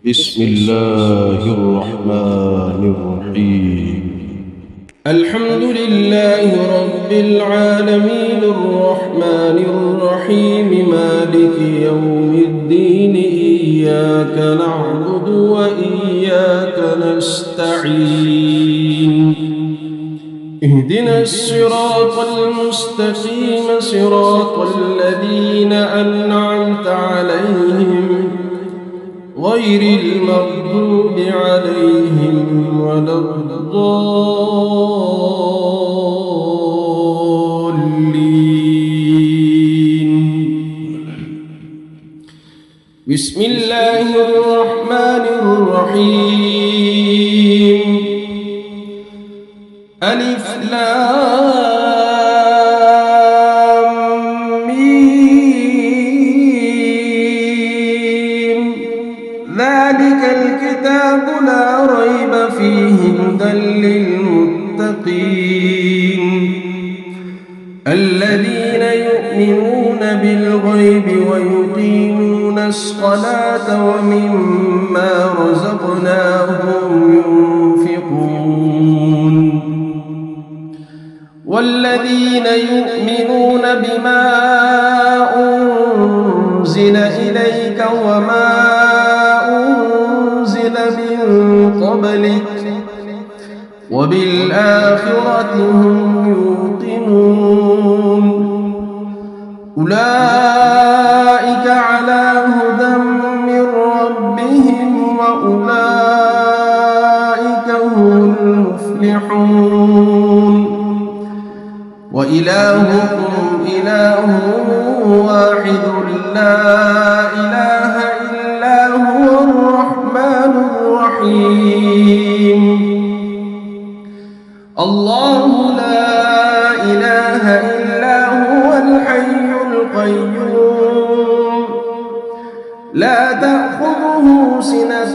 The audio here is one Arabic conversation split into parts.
بسم الله الرحمن الرحيم. الحمد لله رب العالمين الرحمن الرحيم مالك يوم الدين إياك نعبد وإياك نستعين اهدنا الصراط المستقيم صراط الذين أنعمت عليهم غير المغضوب عليهم ولا الضالين. بسم الله الرحمن الرحيم. ألف لام ميم ذلك الكتاب لا ريب فيه هدى للمتقين الذين يؤمنون بالغيب ويقيمون الصلاة ومما رزقناهم ينفقون والذين يؤمنون بما أنزل إليك وما أنزل من قبلك وبالآخرة هم يوقنون أولئك على هدى من ربهم وأولئك هم المفلحون وإلهكم إله واحد لا إله إلا هو الرحمن الرحيم الله لا إله إلا هو الحي القيوم لا تأخذه سنة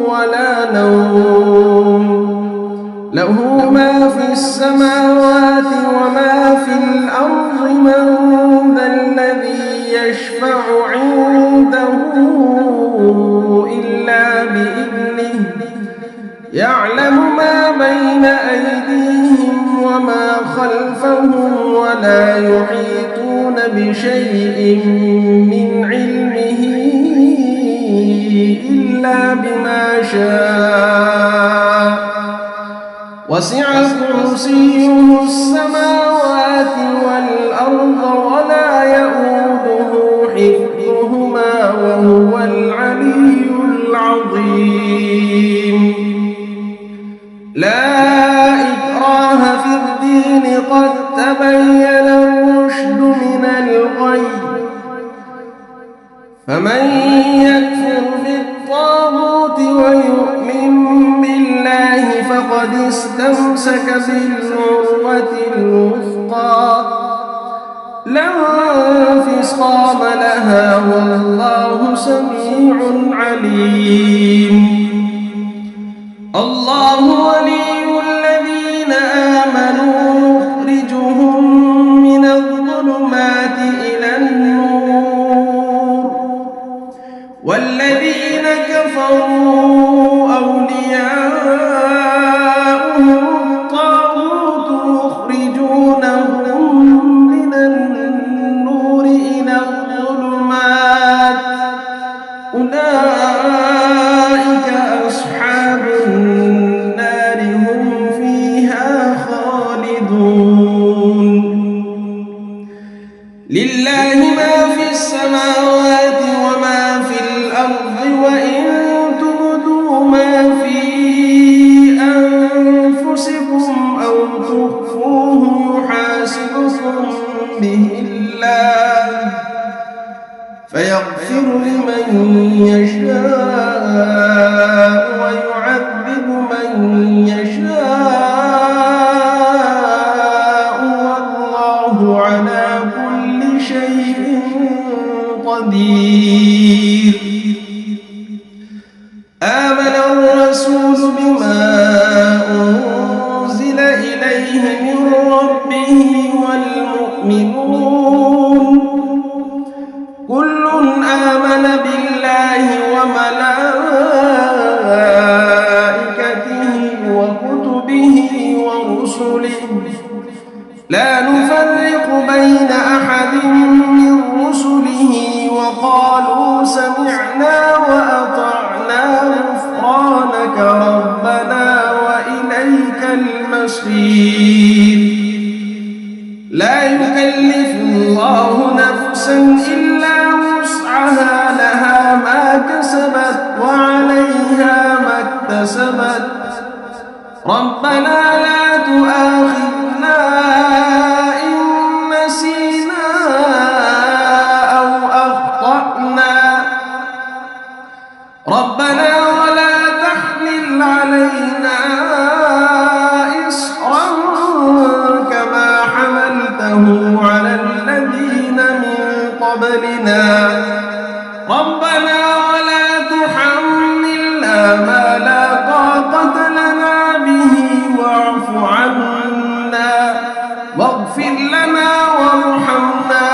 ولا نوم له ما في السماوات وما في الأرض من ذا الذي يشفع عنده إلا بإذنه يعلم ما بين أيديهم وما خلفهم ولا يحيطون بشيء من علمه إلا بما شاء وسع كرسيه السماوات والأرض ولا يؤوده حفظهما وهو العلي العظيم لا إكراه في الدين قد تبين الرشد من الغي فمن يكفر بالطاغوت ويؤمن بالله فقد استمسك بالعروة الوثقى لا انفصام لها والله سميع عليم الله ولي الذين آمنوا يخرجهم من الظلمات إلى النور والذين كفروا أولياؤهم الطاغوت يخرجونهم من النور إلى الظلمات أولئك أصحاب النار هم فيها خالدون لله ما في السماوات وما في الأرض وإن تبدوا ما في أنفسكم أو تخفوه يحاسبكم به الله فيغفر لمن يشاء ويعذب من يشاء والله على كل شيء قدير آمن الرسول بما أنزل إليه من ربه والمؤمنون كل آمن بالله وملائكته كسبت وعليها ما اكتسبت ربنا لا تؤاخذنا إن نسينا أو أخطأنا ربنا ولا تحمل علينا إصرا كما حملته على الذين من قبلنا ربنا ولا تحملنا ما لا طاقة لنا به واعف عنا واغفر لنا وارحمنا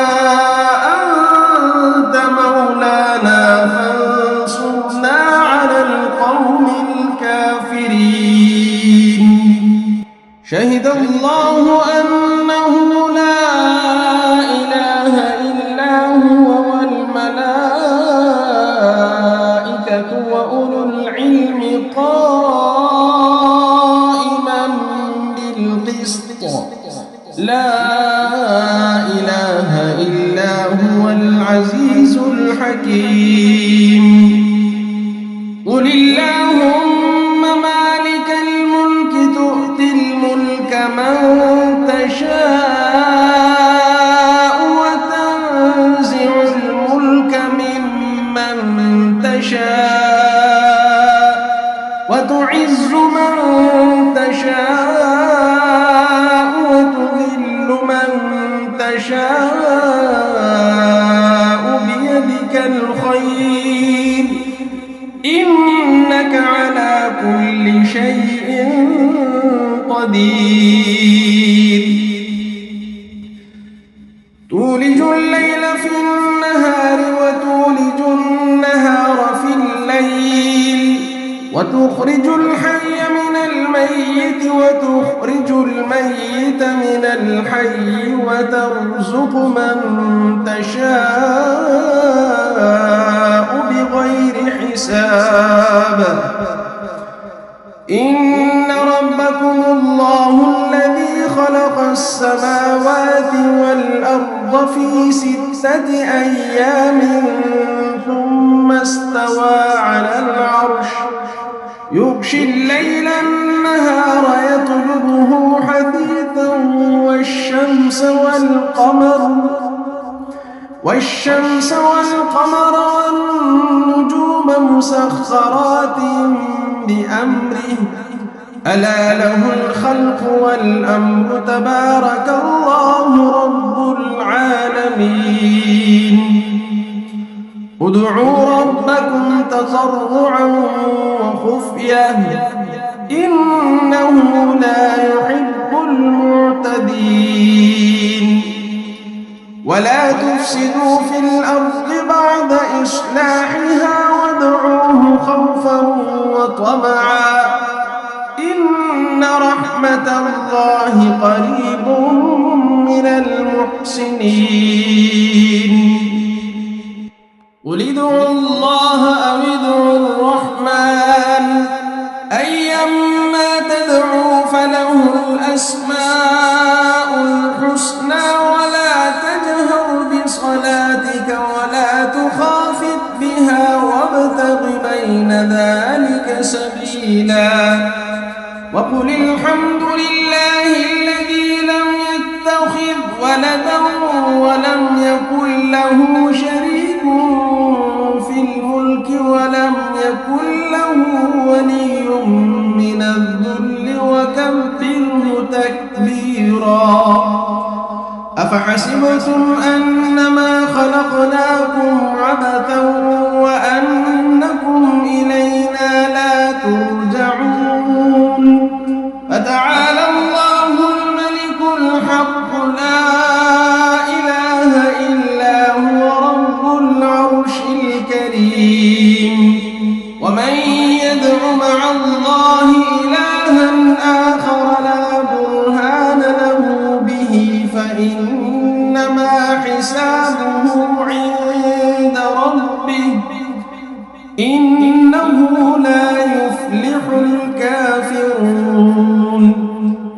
أنت مولانا فانصرنا على القوم الكافرين شهد الله أنه لا إله إلا هو والملائكة وأولو العلم قائما بالقسط لا إله إلا هو العزيز الحكيم قل اللهم مالك الملك تؤتي الملك من تشاء وتنزع الملك ممن تشاء وتعز من تشاء وتذل من تشاء بيدك الخير إنك على كل شيء قدير تولج الليل في النهار وتولج النهار في الليل وتخرج الحي من الميت وتخرج الميت من الحي وترزق من تشاء بغير حساب إن ربكم الله الذي خلق السماوات والأرض في 6 أيام ثم استوى على العرش يغشي الليل النهار يطلبه حثيثا والشمس والقمر والنجوم مسخرات بأمره ألا له الخلق والأمر تبارك الله رب العالمين ادعوا ربكم تضرعا وخفية إنه لا يحب المعتدين ولا تفسدوا في الأرض بعد إصلاحها وادعوه خوفا وطمعا إن رحمة الله قريب من المحسنين قل ادعوا الله أو ادعوا الرحمن أيما تدعوا فله الأسماء الحسنى ولا تجهر بصلاتك ولا تخافت بها وابتغ بين ذلك سبيلا وقل الحمد لله الذي لم يتخذ ولدا ولم يكن له شريك في الملك ولم يكن له ولي من الذل وكبره تكبيرا أفحسبتم أنما خلقناكم عبثا وأنكم إلينا لا ترجعون فتعالى الله الملك الحق لا إله إلا هو رب العرش الكريم ومن يدع مع الله إلها آخر لا برهان له به فإنما حسابه عند ربه إنه لا يفلح الكافرون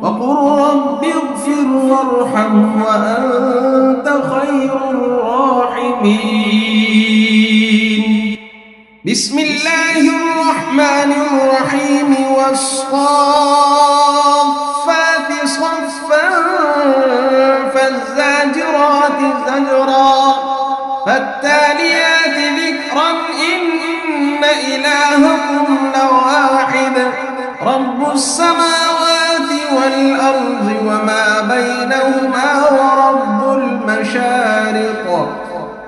وقل رب اغفر وارحم وأنت خير الراحمين بسم الله الرحمن الرحيم والصافات صفا فالزاجرات زجرا فالتاليات ذكرا إن إلهكم لواحد رب السماوات والأرض وما بينهما ورب المشارق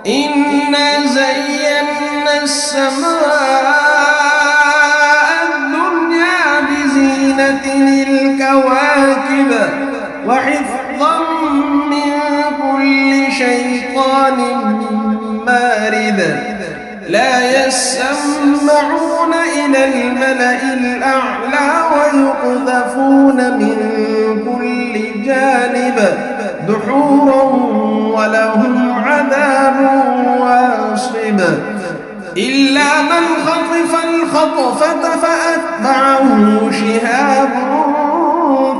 إنا زينا السماء الدنيا بزينة الكواكب وحفظا من كل شيطان مارد لا يسمعون إلى الملأ الأعلى ويقذفون من كل جانب دحورا ولهم عذاب واصب إلا من خطف الخطفة فأتبعه شهاب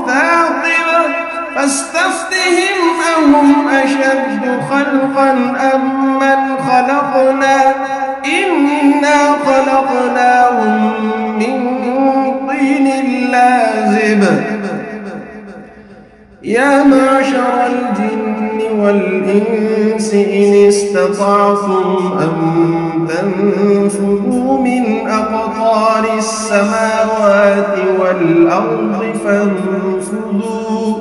ثاقب فاستفتهم أهم أشد خلقا أم من خلقنا إنا خلقناهم من طين لازب يا معشر الجن والإنس إن استطعتم أن تنفذوا من أقطار السماوات والأرض فانفذوا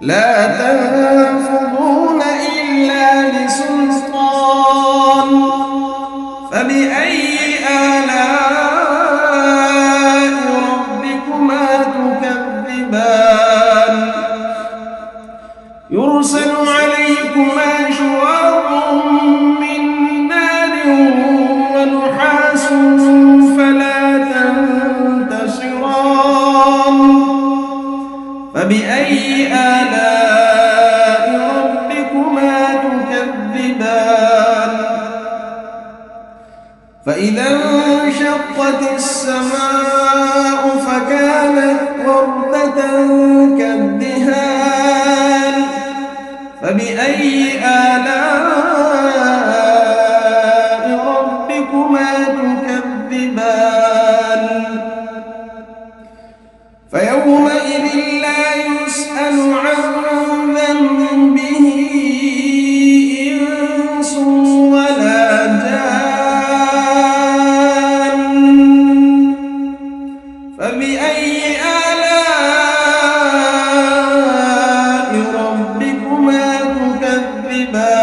لا تنفذون إلا بسلطان فبأي آلاء ربكما تكذبان يرسل عليكما شواظ من نار ونحاس فلا تنتصران فبأي آلاء ربكما تكذبان فإذا انشقت السماء فكانت وردة كالدهان فبأي آلاء ربكما تكذبان فيومئذ لا يسأل عن ذنبه إنس ولا جان فبأي آلاء ربكما تكذبان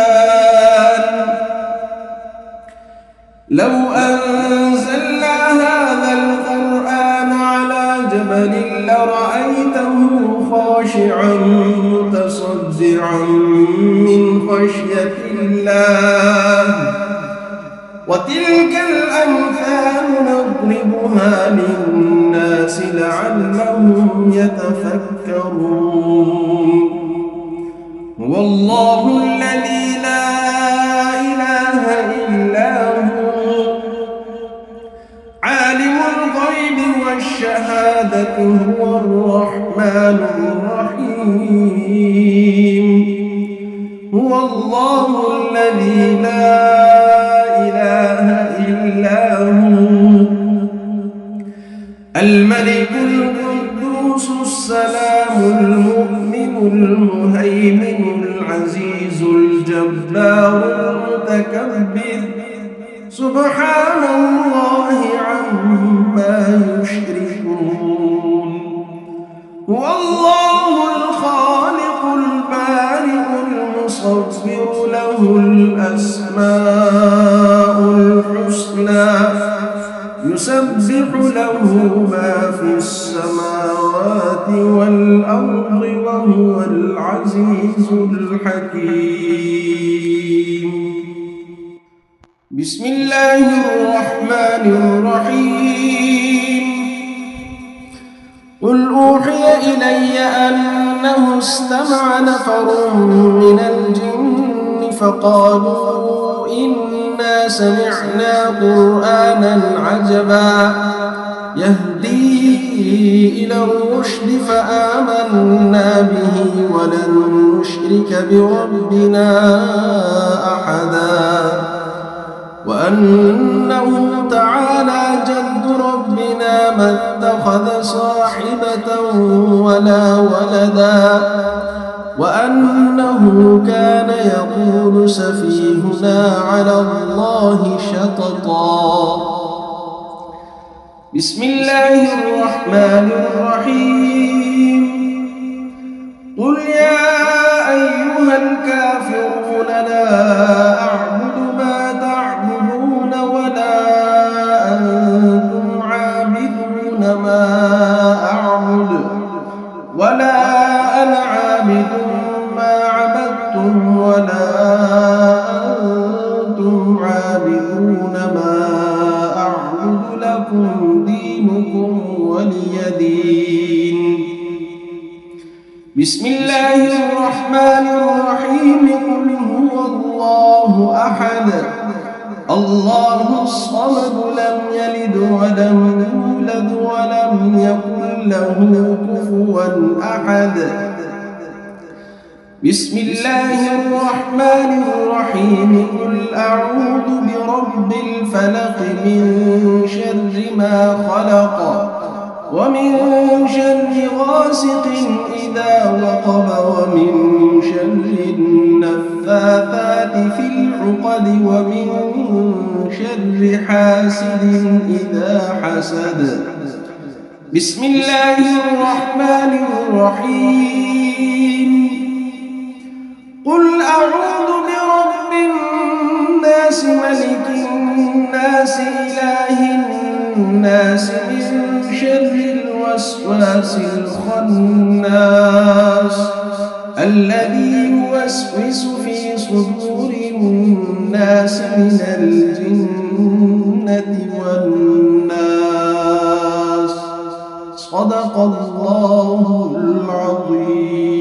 لو أنزلنا هذا القرآن على جبل لرأيته خاشعا متصدعا من خشية الله وتلك الأمثال نضربها للناس لعلهم يتفكرون هو الله الذي لا إله إلا هو عالم الغيب والشهادة هو الرحمن الرحيم هو الله الذي لا إله إلا هو الملك القدوس السلام المؤمن المهيمن العزيز الجبار المتكبر سبحان الله عما يشركون هو الله الخالق البارئ المصور له الأسماء الحسنى يسبح له ما في السماوات والأرض وهو العزيز الحكيم بسم الله الرحمن الرحيم قل أوحي إلي أنه استمع نفر من الجن فقالوا إنا سمعنا قرآنا عجبا يهدي إلى الرشد فآمنا به ولن نشرك بربنا أحدا وأنه تعالى جد ربنا ما اتخذ صاحبة ولا ولدا وأنه كان يقول سفيهنا على الله شططا. بسم الله الرحمن الرحيم. قل يا أيها الكافرون لا أعبد ما تعبدون ولا أنتم عابدون ما أعبد ولا أنا عابد ما عبدتم ولا أنتم عابدون ما أعبد لكم دينكم ولي دين. بسم الله الرحمن الرحيم. قل هو الله أحد الله الصمد لم يلد ولم يولد ولم يكن له كفوا أحد. بسم الله الرحمن الرحيم. قل أعوذ برب الفلق من شر ما خلق ومن شر غاسق إذا وقب ومن شر النفاثات في العقد ومن شر حاسد إذا حسد. بسم الله الرحمن الرحيم. قل أعوذ برب الناس ملك الناس إله الناس من شر الوسواس الخناس الذي يوسوس في صدور الناس من الجنة والناس. صدق الله العظيم.